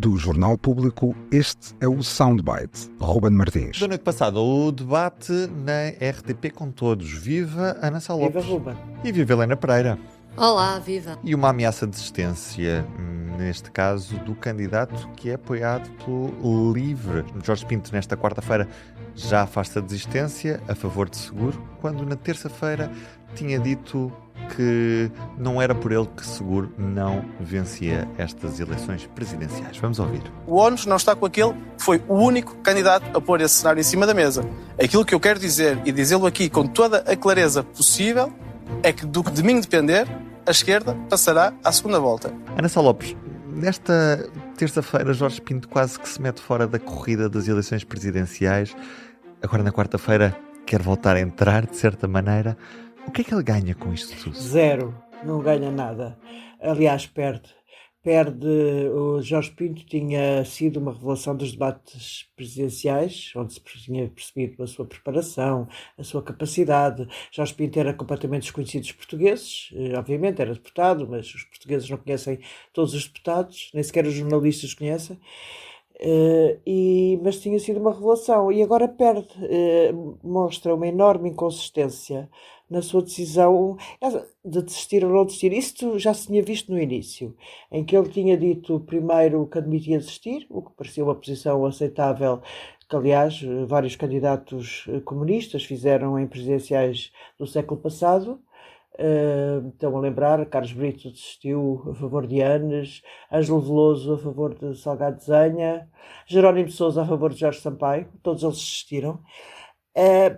Do Jornal Público, este é o Soundbite. Ruben Martins. Da noite passada, o debate na RTP com todos. Viva Ana Sá Lopes. Viva Ruben. E viva Helena Pereira. Olá, viva. E uma ameaça de desistência, neste caso, do candidato que é apoiado pelo LIVRE. Jorge Pinto, nesta quarta-feira, já afasta a desistência a favor de Seguro, quando na terça-feira tinha dito que não era por ele que Seguro não vencia estas eleições presidenciais. Vamos ouvir. O ONU não está com aquele que foi o único candidato a pôr esse cenário em cima da mesa. Aquilo que eu quero dizer, e dizê-lo aqui com toda a clareza possível, é que do que de mim depender, a esquerda passará à segunda volta. Ana Sá Lopes, nesta terça-feira Jorge Pinto quase que se mete fora da corrida das eleições presidenciais. Agora na quarta-feira quer voltar a entrar, de certa maneira. O que é que ele ganha com isto tudo? Zero. Não ganha nada. Aliás, perde. O Jorge Pinto tinha sido uma revelação dos debates presidenciais, onde se tinha percebido a sua preparação, a sua capacidade. Jorge Pinto era completamente desconhecido dos portugueses, obviamente era deputado, mas os portugueses não conhecem todos os deputados, nem sequer os jornalistas conhecem. Mas tinha sido uma revelação e agora perde, mostra uma enorme inconsistência na sua decisão de desistir ou não desistir. Isto já se tinha visto no início, em que ele tinha dito primeiro que admitia desistir, o que parecia uma posição aceitável, que aliás vários candidatos comunistas fizeram em presidenciais do século passado. Estão a lembrar, Carlos Brito desistiu a favor de Anes, Ângelo Veloso a favor de Salgado Desenha, Jerónimo de Sousa a favor de Jorge Sampaio, todos eles desistiram.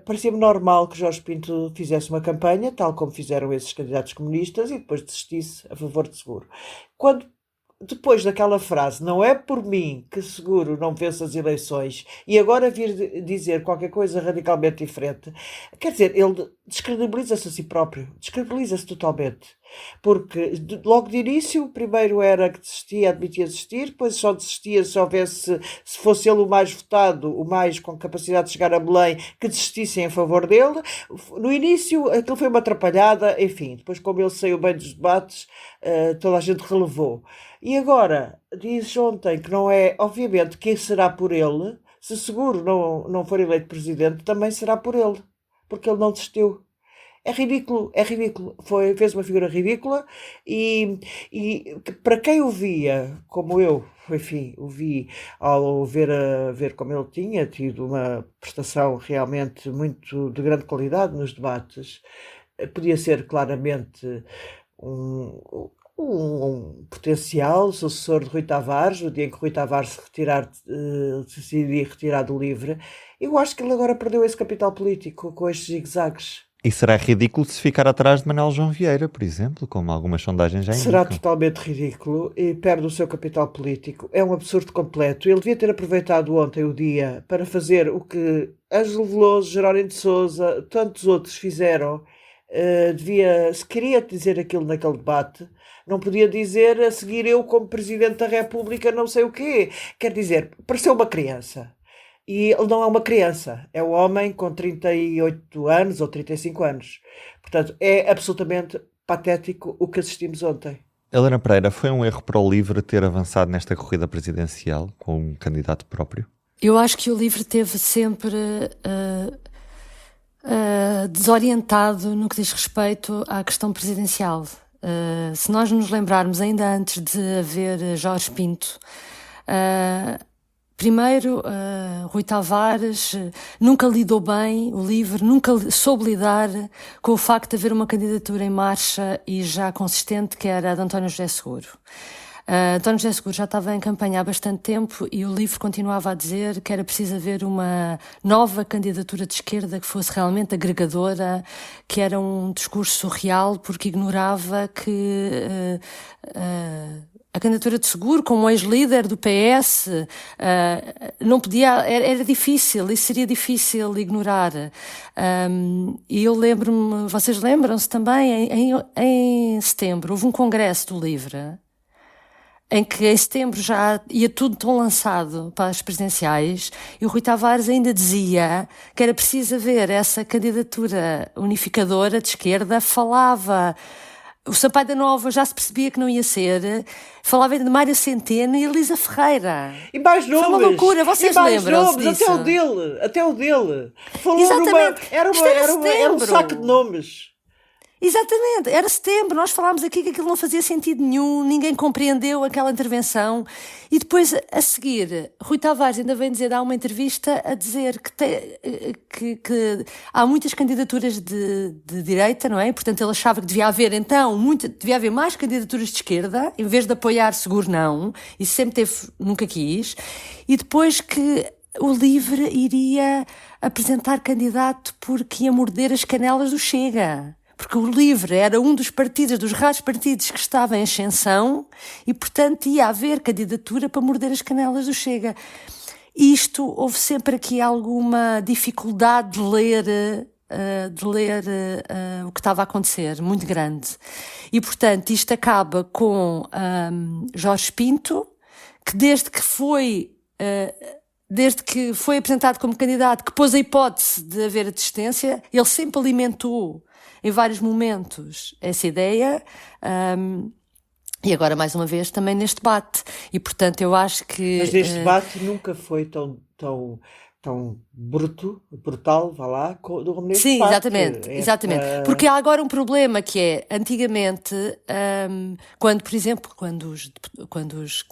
Parecia-me normal que Jorge Pinto fizesse uma campanha, tal como fizeram esses candidatos comunistas, e depois desistisse a favor de Seguro. Depois daquela frase, não é por mim que Seguro não vence as eleições, e agora vir dizer qualquer coisa radicalmente diferente, quer dizer, ele descredibiliza-se a si próprio, descredibiliza-se totalmente. Porque logo de início, primeiro era que desistia, admitia desistir, depois só desistia se fosse ele o mais votado, o mais com capacidade de chegar a Belém, que desistissem em favor dele. No início, aquilo foi uma atrapalhada, enfim, depois como ele saiu bem dos debates, toda a gente relevou. E agora, diz ontem que não é, obviamente, quem será por ele, se Seguro não for eleito presidente, também será por ele, porque ele não desistiu. É ridículo. Fez uma figura ridícula e para quem o via, como eu, enfim, o vi ao ver como ele tinha tido uma prestação realmente muito de grande qualidade nos debates, podia ser claramente um potencial sucessor de Rui Tavares, no dia em que Rui Tavares decidir retirar do LIVRE. Eu acho que ele agora perdeu esse capital político com estes zigue-zagues. E será ridículo se ficar atrás de Manuel João Vieira, por exemplo, como algumas sondagens já indicam. Será totalmente ridículo e perde o seu capital político. É um absurdo completo. Ele devia ter aproveitado ontem o dia para fazer o que Ângelo Veloso, Jerónimo de Sousa, tantos outros fizeram. Se queria dizer aquilo naquele debate, não podia dizer a seguir eu como Presidente da República não sei o quê. Quer dizer, pareceu uma criança. E ele não é uma criança, é um homem com 38 anos ou 35 anos. Portanto, é absolutamente patético o que assistimos ontem. Helena Pereira, foi um erro para o LIVRE ter avançado nesta corrida presidencial com um candidato próprio? Eu acho que o LIVRE teve sempre desorientado no que diz respeito à questão presidencial. Se nós nos lembrarmos, ainda antes de haver Jorge Pinto, primeiro, Rui Tavares nunca lidou bem, o LIVRE nunca soube lidar com o facto de haver uma candidatura em marcha e já consistente, que era a de António José Seguro. António José Seguro já estava em campanha há bastante tempo e o LIVRE continuava a dizer que era preciso haver uma nova candidatura de esquerda que fosse realmente agregadora, que era um discurso real, porque ignorava que a candidatura de Seguro, como ex-líder do PS, não podia, era difícil, isso seria difícil ignorar. E eu lembro-me, vocês lembram-se também, em setembro, houve um congresso do LIVRE, em que em setembro já ia tudo tão lançado para as presidenciais, e o Rui Tavares ainda dizia que era preciso haver essa candidatura unificadora de esquerda, falava O Sampaio da Nova já se percebia que não ia ser. Falava de Mário Centeno e Elisa Ferreira. E mais nomes. Foi uma loucura, vocês e mais lembram-se nomes, disso? Até o dele. Falou Exatamente. era Isto era um setembro. saco de nomes. Exatamente, era setembro, nós falámos aqui que aquilo não fazia sentido nenhum, ninguém compreendeu aquela intervenção e depois a seguir, Rui Tavares ainda vem dizer, há uma entrevista a dizer que há muitas candidaturas de direita, não é? Portanto ele achava que devia haver devia haver mais candidaturas de esquerda, em vez de apoiar Seguro não, e sempre teve, nunca quis, e depois que o LIVRE iria apresentar candidato porque ia morder as canelas do Chega. Porque o LIVRE era um dos partidos, dos raros partidos que estava em ascensão e, portanto, ia haver candidatura para morder as canelas do Chega. Isto, houve sempre aqui alguma dificuldade de ler o que estava a acontecer, muito grande. E, portanto, isto acaba com Jorge Pinto, que desde que foi apresentado como candidato, que pôs a hipótese de haver a desistência, ele sempre alimentou em vários momentos essa ideia, e agora mais uma vez também neste debate, e portanto eu acho que... Mas neste debate nunca foi tão brutal, vá lá, como neste Sim, debate. exatamente. Porque há agora um problema que é, antigamente, quando, por exemplo, quando os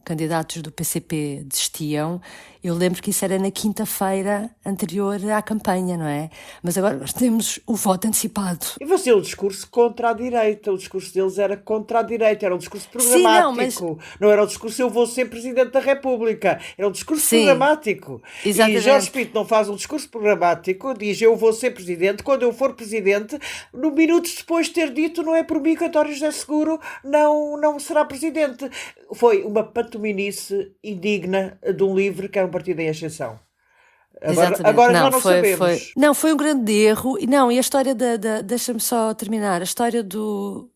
candidatos do PCP desistiam, eu lembro que isso era na quinta-feira anterior à campanha, não é? Mas agora nós temos o voto antecipado. E vai ser um discurso contra a direita. O discurso deles era contra a direita. Era um discurso programático. Não era um discurso eu vou ser Presidente da República. Era um discurso programático. Exatamente. E Jorge Pinto não faz um discurso programático. Diz eu vou ser Presidente. Quando eu for Presidente, no minutos depois de ter dito não é por mim que António José Seguro não será Presidente. Foi uma pantominice indigna de um LIVRE que era um partido em ascensão. Agora já não sabemos. Não, foi um grande erro. E a história deixa-me só terminar. A história do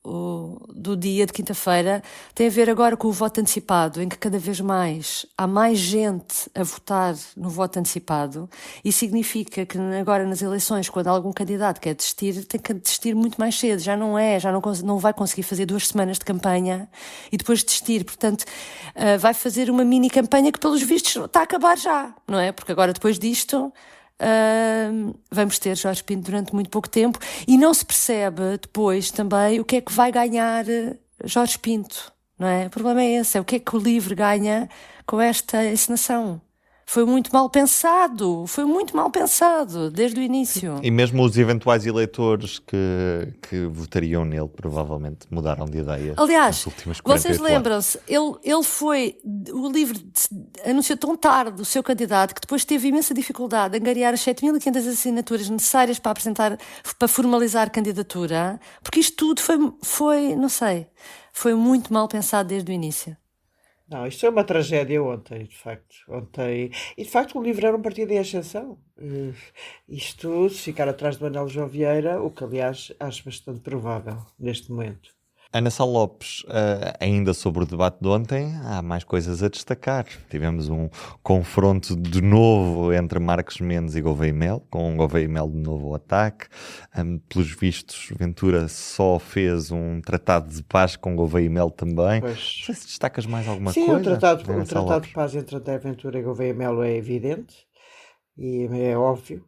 dia de quinta-feira tem a ver agora com o voto antecipado, em que cada vez mais há mais gente a votar no voto antecipado. E significa que agora nas eleições, quando algum candidato quer desistir, tem que desistir muito mais cedo. Já não vai conseguir fazer 2 semanas de campanha e depois desistir. Portanto, vai fazer uma mini campanha que pelos vistos está a acabar já, não é? Porque agora depois disto vamos ter Jorge Pinto durante muito pouco tempo e não se percebe depois também o que é que vai ganhar Jorge Pinto, não é? O problema é esse, é o que é que o LIVRE ganha com esta encenação. Foi muito mal pensado desde o início. E mesmo os eventuais eleitores que votariam nele provavelmente mudaram de ideia. Aliás, nas últimas 48 vocês lembram-se, o LIVRE anunciou tão tarde o seu candidato que depois teve imensa dificuldade em angariar as 7.500 assinaturas necessárias para formalizar a candidatura, porque isto tudo foi foi muito mal pensado desde o início. Não, isto é uma tragédia ontem, de facto. E de facto o LIVRE era um partido em ascensão. Isto, se ficar atrás de Manuel João Vieira, o que aliás acho bastante provável neste momento. Ana Sá Lopes, ainda sobre o debate de ontem, há mais coisas a destacar. Tivemos um confronto de novo entre Marcos Mendes e Gouveia Melo, com Gouveia Melo de novo ao ataque. Pelos vistos, Ventura só fez um tratado de paz com Gouveia Melo também. Pois. Não sei se destacas mais alguma Sim, coisa. o tratado de paz entre André Ventura e Gouveia Melo é evidente e é óbvio.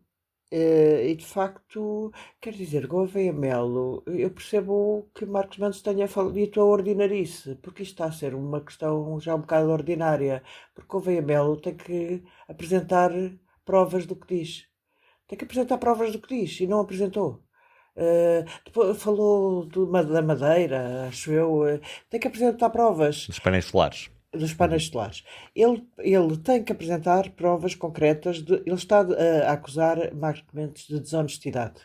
E de facto, quer dizer, Gouveia Melo, eu percebo que Marcos Mendes tenha dito a ordinarice, porque isto está a ser uma questão já um bocado ordinária, porque Gouveia Melo tem que apresentar provas do que diz. Tem que apresentar provas do que diz e não apresentou. Depois falou da Madeira, acho eu, tem que apresentar provas. Dos painéis solares. Dos painéis solares. Ele tem que apresentar provas concretas. Ele está a acusar Marcos Mendes de desonestidade.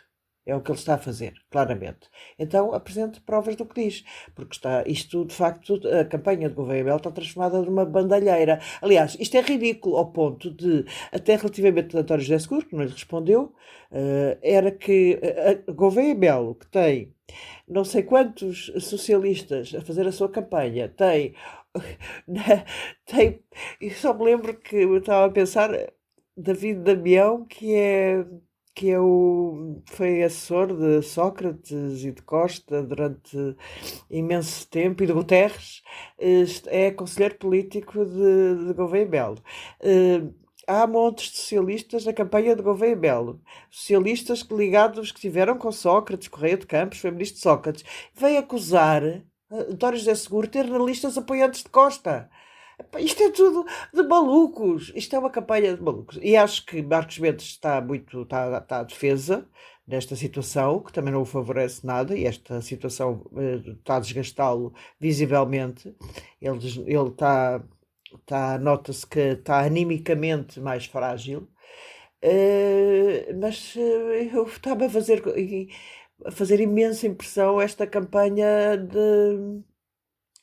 É o que ele está a fazer, claramente. Então apresente provas do que diz. Porque isto, de facto, a campanha de Gouveia Melo está transformada numa bandalheira. Aliás, isto é ridículo ao ponto de, até relativamente a António José Seguro, que não lhe respondeu, era que Gouveia Melo, que tem não sei quantos socialistas a fazer a sua campanha, eu só me lembro que eu estava a pensar David Damião, que é foi assessor de Sócrates e de Costa durante imenso tempo, e de Guterres, é conselheiro político de Gouveia e Melo. Há montes de socialistas na campanha de Gouveia e Melo, socialistas ligados que tiveram com Sócrates, Correia de Campos, foi ministro de Sócrates, veio acusar António José Seguro de ter na lista os apoiantes de Costa. Isto é tudo de malucos. Isto é uma campanha de malucos. E acho que Marcos Mendes está à defesa desta situação, que também não o favorece nada, e esta situação está a desgastá-lo visivelmente. Ele nota-se que está animicamente mais frágil. Mas eu estava a fazer imensa impressão esta campanha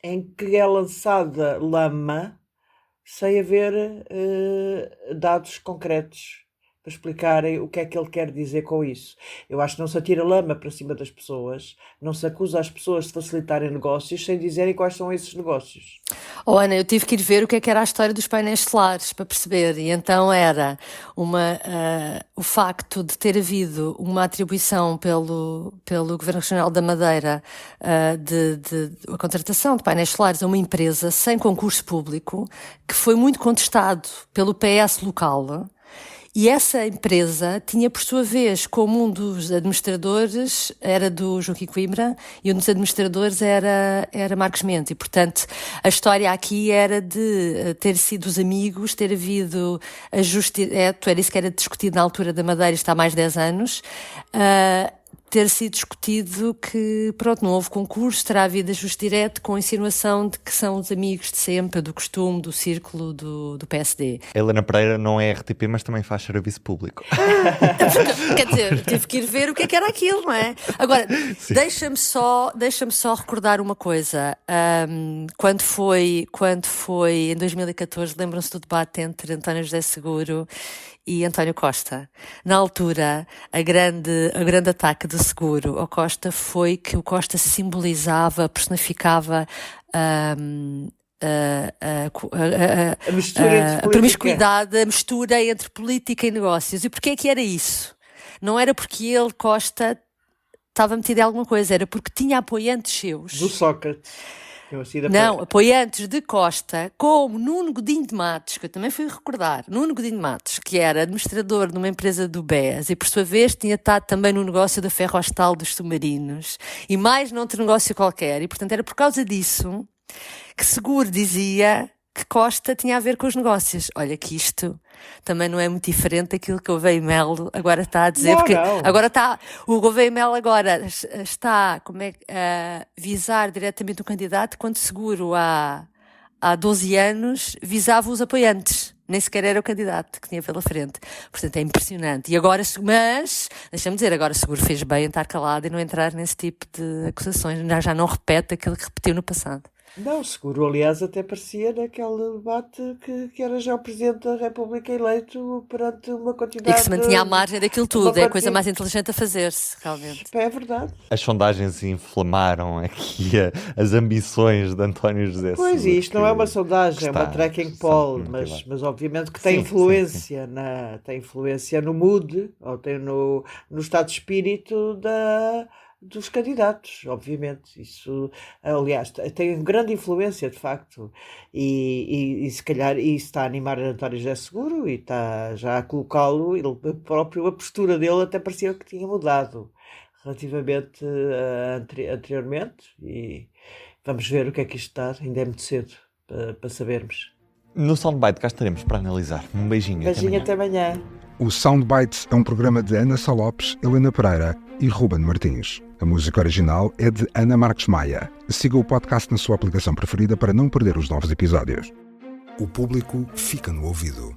em que é lançada lama sem haver dados concretos para explicarem o que é que ele quer dizer com isso. Eu acho que não se atira lama para cima das pessoas, não se acusa as pessoas de facilitarem negócios sem dizerem quais são esses negócios. Ana, eu tive que ir ver o que era a história dos painéis solares para perceber, e então era o facto de ter havido uma atribuição pelo Governo Regional da Madeira de a contratação de painéis solares a uma empresa sem concurso público, que foi muito contestado pelo PS local. E essa empresa tinha, por sua vez, como um dos administradores, era do Joaquim Coimbra, e um dos administradores era Marcos Mendes. E, portanto, a história aqui era de ter sido os amigos, ter havido ajuste direto, era isso que era discutido na altura da Madeira, está há mais de 10 anos, ter sido discutido que, pronto, não houve concurso, terá havido ajuste direto com a insinuação de que são os amigos de sempre, do costume, do círculo do PSD. Helena Pereira não é RTP, mas também faz serviço público. Quer dizer, tive que ir ver o que era aquilo, não é? Agora, deixa-me só recordar uma coisa. Quando foi em 2014, lembram-se do debate entre António José Seguro e António Costa. Na altura, o grande ataque do Seguro ao Costa foi que o Costa simbolizava, personificava a promiscuidade, a mistura entre política e negócios. E porquê é que era isso? Não era porque ele, Costa, estava metido em alguma coisa, era porque tinha apoiantes seus. Do Sócrates. Não, apoiantes de Costa, como Nuno Godinho de Matos, que eu também fui recordar, Nuno Godinho de Matos, que era administrador de uma empresa do BES e, por sua vez, tinha estado também no negócio da Ferrostal dos submarinos e mais noutro negócio qualquer. E, portanto, era por causa disso que Seguro dizia que Costa tinha a ver com os negócios. Olha que isto também não é muito diferente daquilo que o Gouveia e Melo agora está a dizer. O Gouveia e Melo agora está a visar diretamente o candidato, quando Seguro há 12 anos visava os apoiantes. Nem sequer era o candidato que tinha pela frente. Portanto, é impressionante. E agora, mas, deixa-me dizer, agora Seguro fez bem em estar calado e não entrar nesse tipo de acusações. Já não repete aquilo que repetiu no passado. Não, Seguro, aliás, até parecia naquele debate que era já o Presidente da República eleito perante uma quantidade... E que se mantinha à margem daquilo tudo. É a coisa mais inteligente a fazer-se, realmente. É verdade. As sondagens inflamaram aqui as ambições de António José Seguro. Pois, e isto não é uma sondagem, é uma tracking poll, mas obviamente que tem influência, tem influência no mood, ou tem no estado de espírito dos candidatos, obviamente. Isso, aliás, tem grande influência, de facto, e se calhar isso está a animar António José Seguro e está já a colocá-lo, ele próprio, a postura dele até parecia que tinha mudado relativamente anteriormente, e vamos ver o que é que isto dá, ainda é muito cedo para sabermos. No Soundbite cá estaremos para analisar. Um beijinho. Beijinho até amanhã. O Soundbites é um programa de Ana Sá Lopes, Helena Pereira e Ruben Martins. A música original é de Ana Marques Maia. Siga o podcast na sua aplicação preferida para não perder os novos episódios. O público fica no ouvido.